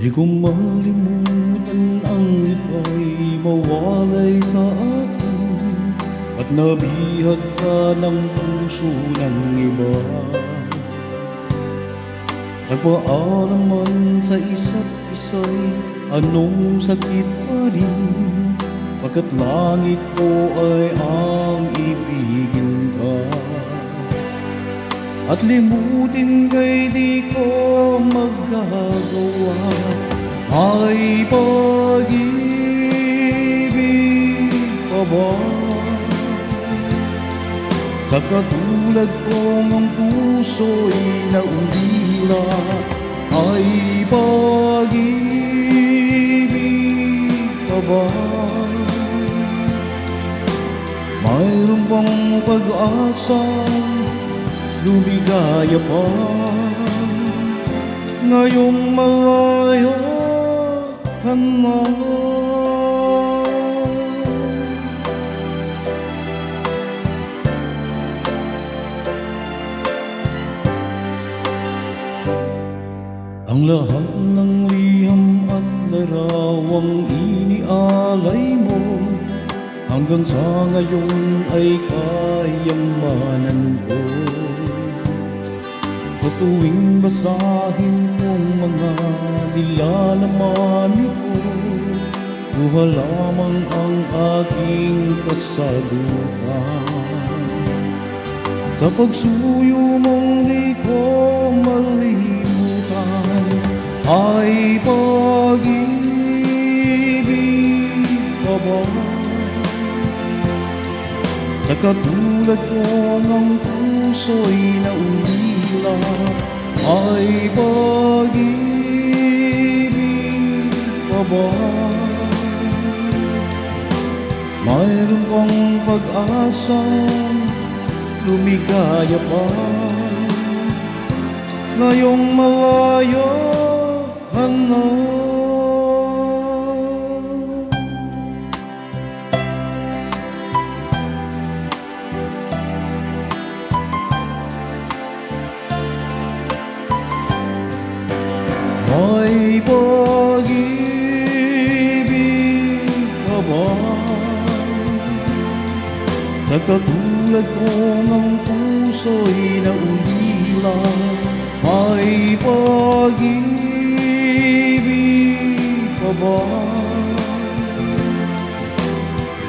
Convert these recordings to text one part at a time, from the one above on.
Di ko malimutan ang ika'y mawalay sa akin at nabihag ka ng puso ng iba. Nagpaalam man sa isa't isa'y anong sakit pa rin, pagkat langit ko ay ang ibigin ka. At limutin kay di ko magagawa, may pag-ibig pa ba? Sa katulad kong ang puso'y naulila, may pag-ibig pa ba? Mayroon bang pag-asang lumigaya pa ngayong malaya ka na? Ang lahat ng liham at larawang inialay mo hanggang sa ngayon ay kayamanan ko. Sa tuwing basahin kong mga nilalaman nito, luha lamang ang aking kasagutan. Sa pagsuyo mong di ko malimutan, ay pag-ibig pa ba? Sa katulad kong ang puso'y naulila, ay pag-ibig pa ba? Mayroon kang pag-asang lumigaya pa ngayong malaya ka na? May pag-ibig pa ba? Sa katulad kong ang puso'y naulila, may pag-ibig pa ba?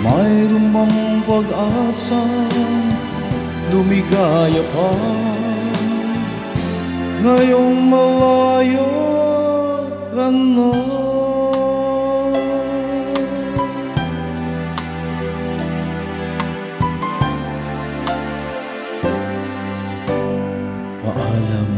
Mayroon bang pag-asang lumigaya pa ngayong malaya ka na? Paalam.